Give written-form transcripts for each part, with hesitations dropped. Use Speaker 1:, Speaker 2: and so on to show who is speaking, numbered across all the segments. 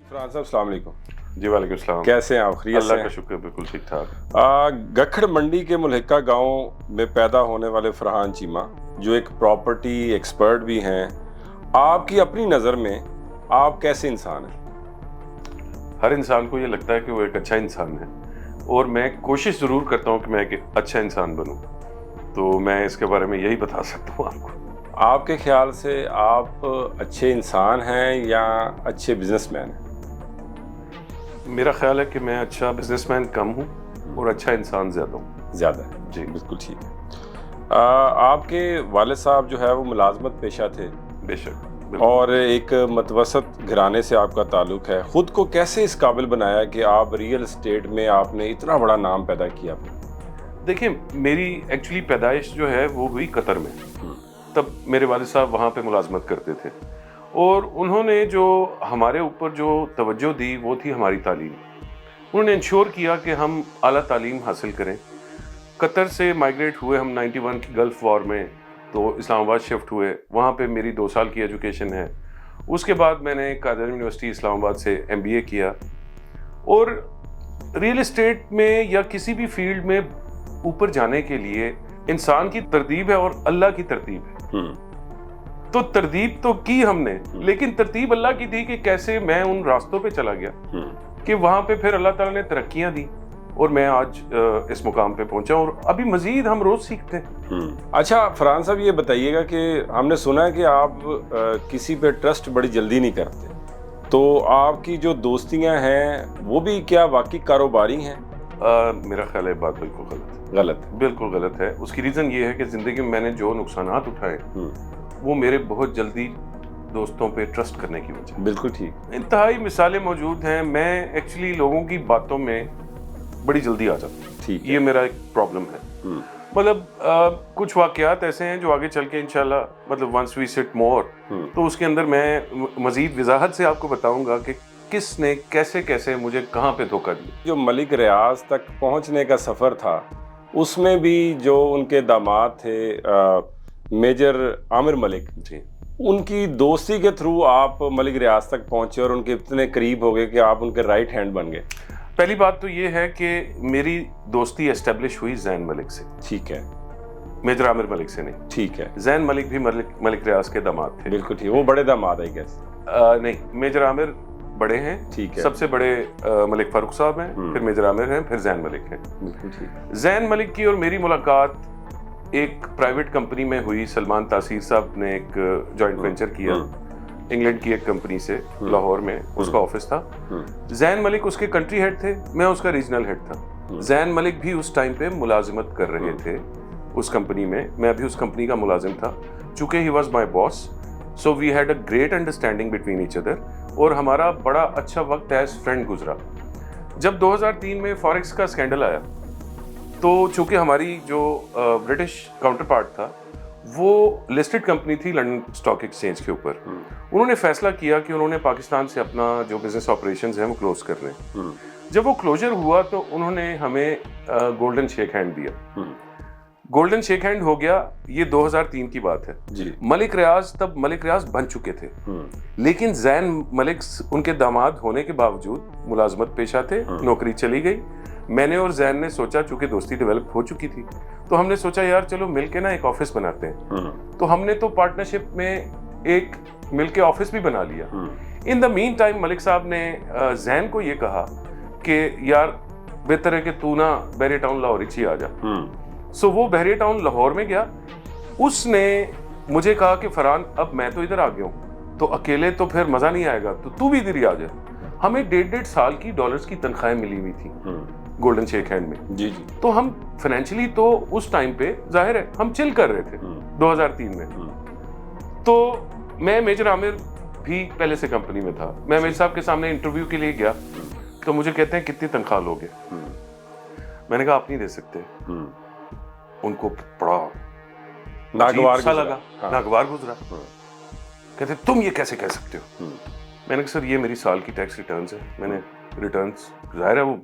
Speaker 1: फरहान साहब अस्सलाम वालेकुम।
Speaker 2: जी वालेकुम अस्सलाम।
Speaker 1: कैसे हैं आप? खैरियत से
Speaker 2: अल्लाह का
Speaker 1: हैं?
Speaker 2: शुक्र, बिल्कुल ठीक ठाक।
Speaker 1: गखड़ मंडी के मुल्हिका गांव में पैदा होने वाले फरहान चीमा, जो एक प्रॉपर्टी एक्सपर्ट भी हैं, आपकी अपनी नज़र में आप कैसे इंसान हैं?
Speaker 2: हर इंसान को ये लगता है कि वो एक अच्छा इंसान है और मैं कोशिश ज़रूर करता हूँ कि मैं एक अच्छा इंसान बनूँ, तो मैं इसके बारे में यही बता सकता हूँ आपको।
Speaker 1: आपके ख्याल से आप अच्छे इंसान हैं या अच्छे बिजनेसमैन हैं?
Speaker 2: मेरा ख्याल है कि मैं अच्छा बिजनेसमैन कम हूँ और अच्छा इंसान ज़्यादा हूँ।
Speaker 1: ज़्यादा है
Speaker 2: जी
Speaker 1: बिल्कुल ठीक है। आपके वालिद साहब जो है वो मुलाजमत पेशा थे
Speaker 2: बेशक, बिल्कुल।
Speaker 1: और एक मतवसत घराने से आपका ताल्लुक है। खुद को कैसे इस काबिल बनाया कि आप रियल एस्टेट में आपने इतना बड़ा नाम पैदा किया?
Speaker 2: देखिए, मेरी एक्चुअली पैदाइश जो है वो हुई कतर में। तब मेरे वालिद साहब वहाँ पे मुलाजमत करते थे और उन्होंने जो हमारे ऊपर जो तवज्जो दी वो थी हमारी तालीम। उन्होंने इंश्योर किया कि हम आला तालीम हासिल करें। कतर से माइग्रेट हुए हम 91 की गल्फ़ वॉर में, तो इस्लामाबाद शिफ्ट हुए। वहाँ पे मेरी 2 साल की एजुकेशन है। उसके बाद मैंने कादर यूनिवर्सिटी इस्लामाबाद से MBA किया और रियल एस्टेट में या किसी भी फील्ड में ऊपर जाने के लिए इंसान की तरतीब है और अल्लाह की तरतीब है। तो तरतीब तो की हमने, लेकिन तरतीब अल्लाह की थी कि कैसे मैं उन रास्तों पे चला गया कि वहां पे फिर अल्लाह ताला ने तरक्कियां दी और मैं आज इस मुकाम पे पहुंचा और अभी मजीद हम रोज सीखते हैं।
Speaker 1: अच्छा फरहान साहब, ये बताइएगा कि हमने सुना है कि आप किसी पे ट्रस्ट बड़ी जल्दी नहीं करते, तो आपकी जो दोस्तियां हैं वो भी क्या वाकई कारोबारी हैं?
Speaker 2: मेरा ख्याल है बात बिल्कुल
Speaker 1: गलत है।
Speaker 2: बिल्कुल गलत है। उसकी रीज़न ये है कि ज़िंदगी में मैंने जो नुकसानात उठाए वो मेरे बहुत जल्दी दोस्तों पे ट्रस्ट करने की वजह।
Speaker 1: बिल्कुल ठीक।
Speaker 2: इंतहाई मिसालें मौजूद हैं। मैं एक्चुअली लोगों की बातों में बड़ी जल्दी आ जाता हूँ।
Speaker 1: ठीक है।
Speaker 2: ये मेरा एक प्रॉब्लम है। मतलब कुछ वाक़यात ऐसे हैं जो आगे चल के इंशाल्लाह मतलब वंस वी सिट मोर तो उसके अंदर मैं मज़ीद वजाहत से आपको बताऊंगा कि किसने कैसे कैसे मुझे कहाँ पे धोखा दिया।
Speaker 1: जो मलिक रियाज तक पहुंचने का सफ़र था उसमें भी जो उनके दामाद थे मेजर आमिर मलिक
Speaker 2: जी,
Speaker 1: उनकी दोस्ती के थ्रू आप मलिक रियाज तक पहुंचे और उनके इतने करीब हो गए कि आप उनके राइट हैंड बन गए।
Speaker 2: पहली बात तो ये है कि मेरी दोस्ती एस्टेब्लिश हुई जैन मलिक से।
Speaker 1: ठीक है।
Speaker 2: मेजर आमिर मलिक से नहीं।
Speaker 1: ठीक है।
Speaker 2: जैन मलिक भी मलिक रियाज के दामाद थे।
Speaker 1: बिल्कुल ठीक। वो बड़े दामाद है कैसे?
Speaker 2: नहीं, मेजर आमिर बड़े हैं।
Speaker 1: ठीक है।
Speaker 2: सबसे बड़े मलिक फारूक साहब हैं, फिर मेजर आमिर हैं, फिर जैन मलिक हैं।
Speaker 1: बिल्कुल ठीक।
Speaker 2: जैन मलिक की और मेरी मुलाकात एक प्राइवेट कंपनी में हुई। सलमान तासीर साहब ने एक जॉइंट वेंचर किया इंग्लैंड की एक कंपनी से, लाहौर में उसका ऑफिस था। जैन मलिक उसके कंट्री हेड थे, मैं उसका रीजनल हेड था। जैन मलिक भी उस टाइम पे मुलाजिमत कर रहे थे उस कंपनी में, मैं भी उस कंपनी का मुलाजिम था। चूंकि he was my boss, so we had a great understanding between each other और हमारा बड़ा अच्छा वक्त एज फ्रेंड गुजरा। जब 2003 में फॉरेक्स का स्कैंडल आया तो चूंकि हमारी जो ब्रिटिश काउंटर पार्ट था वो लिस्टेड कंपनी थी लंदन स्टॉक एक्सचेंज के ऊपर, उन्होंने फैसला किया कि उन्होंने पाकिस्तान से अपना जो बिजनेस ऑपरेशंस हैं वो क्लोज कर रहे हैं। जब वो क्लोजर हुआ तो उन्होंने हमें गोल्डन शेक हैंड दिया। गोल्डन शेक हैंड हो गया, ये 2003 की बात है
Speaker 1: जी।
Speaker 2: मलिक रियाज तब मलिक रियाज बन चुके थे, लेकिन जैन मलिक उनके दामाद होने के बावजूद मुलाजमत पेशा थे, नौकरी चली गई। मैंने और जैन ने सोचा, चूंकि दोस्ती डेवलप हो चुकी थी, तो हमने सोचा यार चलो मिलके ना एक ऑफिस बनाते हैं। तो हमने तो पार्टनरशिप में एक मिलके ऑफिस भी बना लिया। In the mean time Malik साहब ने जैन को ये कहा कि यार बेहतर है कि तू ना बहरिया टाउन लाहौर ही आ जा। सो वो बहरिया टाउन लाहौर में गया। उसने मुझे कहा कि फरहान अब मैं तो इधर आ गया हूँ, तो अकेले तो फिर मजा नहीं आएगा, तो तू भी इधर ही आ जा। हमें 1.5 साल की डॉलर्स की तनख्वाहें मिली हुई थी गोल्डन शेक हैंड में।
Speaker 1: जी जी।
Speaker 2: तो हम फाइनेंशियली तो उस टाइम पे जाहिर है हम चिल कर रहे थे 2003 में। तो मैं मेजर आमिर भी पहले से कंपनी में था। मैं मेजर साहब के सामने इंटरव्यू के लिए गया तो मुझे कहते हैं कितनी तनख्वाह लोगे? मैंने कहा आप नहीं दे सकते। उनको बड़ा
Speaker 1: नागवार
Speaker 2: लगा, नागवार गुजरा। कहते तुम ये कैसे कह सकते हो? मैंने कहा सर ये मेरी साल की टैक्स रिटर्न्स है। मैंने रिटर्न्स, जाहिर है वो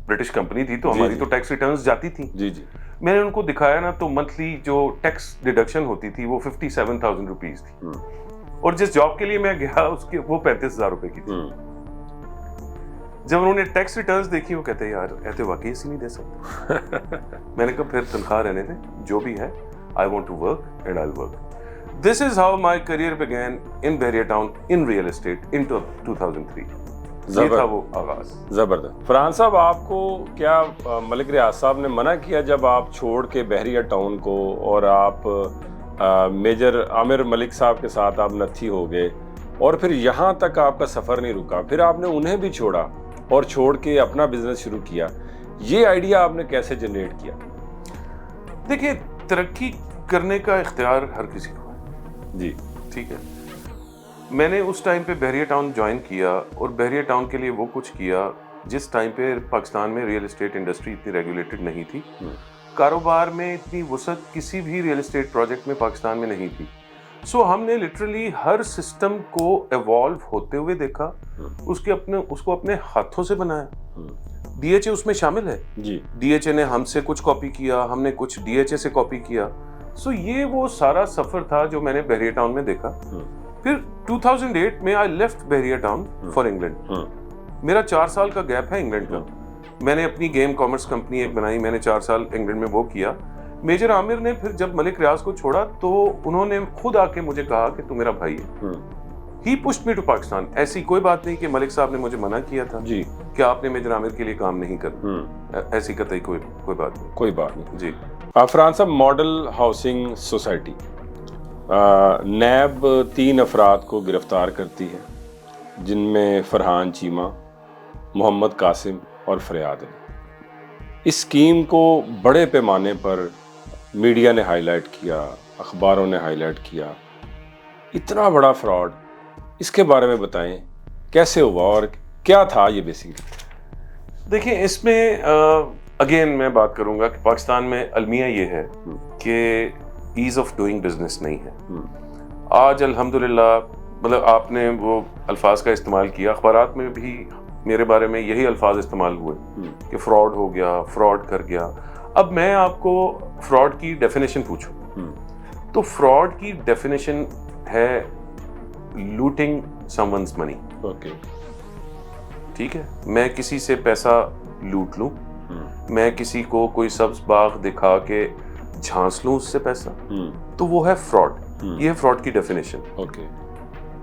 Speaker 2: ब्रिटिश कंपनी थी तो हमारी तो टैक्स रिटर्न्स जाती थी।
Speaker 1: जी जी।
Speaker 2: मैंने उनको दिखाया ना तो मंथली जो टैक्स डिडक्शन होती थी वो 57,000 रुपीज थी और जिस जॉब के लिए मैं गया उसके वो 35,000 रुपए की थी। جب انہوں نے ٹیکس ریٹرنز دیکھی وہ کہتے ہیں یار ایسے واقعی اسی نہیں دے سکتے. میں نے کہا پھر تنخواہ رہنے دیں جو بھی ہے, I want to work and I'll work. This is how my career began in Bahria Town in real estate in 2003. یہ تھا وہ آغاز.
Speaker 1: زبردست. فرحان صاحب آپ کو کیا ملک ریاض صاحب نے منع کیا جب آپ چھوڑ کے بحریہ ٹاؤن کو اور آپ میجر عامر ملک صاحب کے ساتھ آپ نتھی ہو گئے اور پھر یہاں تک آپ کا سفر نہیں رکا, پھر آپ نے انہیں بھی چھوڑا اور چھوڑ کے اپنا بزنس شروع کیا, یہ آئیڈیا آپ نے کیسے جنریٹ کیا؟
Speaker 2: دیکھیے ترقی کرنے کا اختیار ہر کسی کو ہے
Speaker 1: جی
Speaker 2: ٹھیک ہے. میں نے اس ٹائم پہ بحریہ ٹاؤن جوائن کیا اور بحریہ ٹاؤن کے لیے وہ کچھ کیا جس ٹائم پہ پاکستان میں ریئل اسٹیٹ انڈسٹری اتنی ریگولیٹڈ نہیں تھی, کاروبار میں اتنی وسعت کسی بھی ریئل اسٹیٹ پروجیکٹ میں پاکستان میں نہیں تھی. سو ہم نے لٹرلی ہر سسٹم کو ایوالو ہوتے ہوئے دیکھا, اس کو اپنے ہاتھوں سے بنایا. ڈی ایچ اے اس میں شامل ہے
Speaker 1: جی,
Speaker 2: ڈی ایچ اے نے ہم سے کچھ کاپی کیا, ہم نے کچھ ڈی ایچ اے سے کاپی کیا. سو یہ وہ سارا سفر تھا جو میں نے بحریہ ٹاؤن میں دیکھا. پھر 2008 میں آئی لیفٹ بحریہ ٹاؤن فار انگلینڈ. میرا 4 سال کا گیپ ہے انگلینڈ کا. میں نے اپنی گیم کامرس کمپنی ایک بنائی, میں نے 4 سال انگلینڈ میں وہ کیا. میجر عامر نے پھر جب ملک ریاض کو چھوڑا تو انہوں نے خود آ کے مجھے کہا کہ تو میرا بھائی ہے. ہی پشڈ می ٹو پاکستان. ایسی کوئی بات نہیں کہ ملک صاحب نے مجھے منع کیا تھا
Speaker 1: جی
Speaker 2: کہ آپ نے میجر عامر کے لیے کام نہیں کرنا, ایسی قطعی کوئی بات نہیں.
Speaker 1: کوئی بات نہیں.
Speaker 2: جی
Speaker 1: فرحان صاحب, ماڈل ہاؤسنگ سوسائٹی نیب 3 افراد کو گرفتار کرتی ہے جن میں فرحان چیمہ, محمد قاسم اور فریاد علی. اس اسکیم کو بڑے پیمانے پر میڈیا نے ہائی لائٹ کیا, اخباروں نے ہائی لائٹ کیا. اتنا بڑا فراڈ, اس کے بارے میں بتائیں کیسے ہوا اور کیا تھا یہ بیسیکلی؟
Speaker 2: دیکھیں اس میں اگین میں بات کروں گا کہ پاکستان میں المیہ یہ ہے کہ ایز آف ڈوئنگ بزنس نہیں ہے. آج الحمدللہ مطلب آپ نے وہ الفاظ کا استعمال کیا, اخبارات میں بھی میرے بارے میں یہی الفاظ استعمال ہوئے کہ فراڈ ہو گیا, فراڈ کر گیا. اب میں آپ کو فراڈ کی ڈیفینیشن پوچھوں تو فراڈ کی ڈیفینیشن ہے لوٹنگ سم ونز منی.
Speaker 1: اوکے
Speaker 2: ٹھیک ہے, میں کسی سے پیسہ لوٹ لوں, میں کسی کو کوئی سبز باغ دکھا کے جھانس لوں اس سے پیسہ, تو وہ ہے فراڈ. یہ ہے فراڈ کی definition.
Speaker 1: Okay,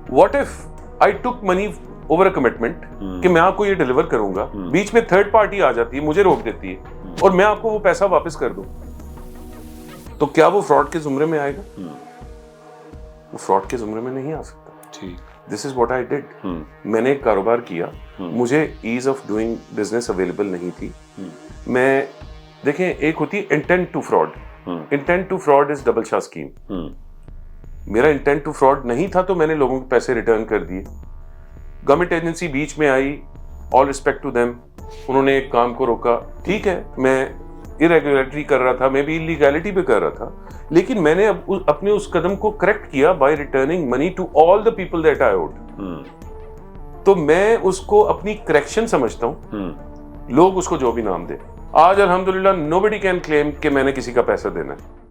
Speaker 2: what if I took money over a commitment کہ میں آپ کو یہ ڈیلیور کروں گا, بیچ میں تھرڈ پارٹی آ جاتی ہے, مجھے روک دیتی ہے اور میں آپ کو وہ پیسہ واپس کر دوں, تو کیا وہ فراڈ کے زمرے میں آئے گا؟ وہ فراڈ کے زمرے میں نہیں آ سکتا.
Speaker 1: ٹھیک.
Speaker 2: This is what I did. میں نے ایک کاروبار کیا, مجھے ease of doing business available نہیں تھی. میں دیکھیں ایک ہوتی ہے intent to fraud. Intent to fraud is double Shah scheme. میرا انٹینٹ ٹو فراڈ نہیں تھا تو میں نے لوگوں کے پیسے ریٹرن کر دیے. گورنمنٹ ایجنسی بیچ میں آئی, آل ریسپیکٹ ٹو دیم, انہوں نے ایک کام کو روکا. ٹھیک ہے, میں irregularity کر رہا تھا, میں بھی illegality پہ کر رہا تھا, لیکن میں نے اپنے اس قدم کو کریکٹ کیا by returning money to all the people that I owed. تو میں اس کو اپنی کریکشن سمجھتا ہوں, لوگ اس کو جو بھی نام دیں. آج الحمدللہ nobody can claim کہ میں نے کسی کا پیسہ دینا ہے.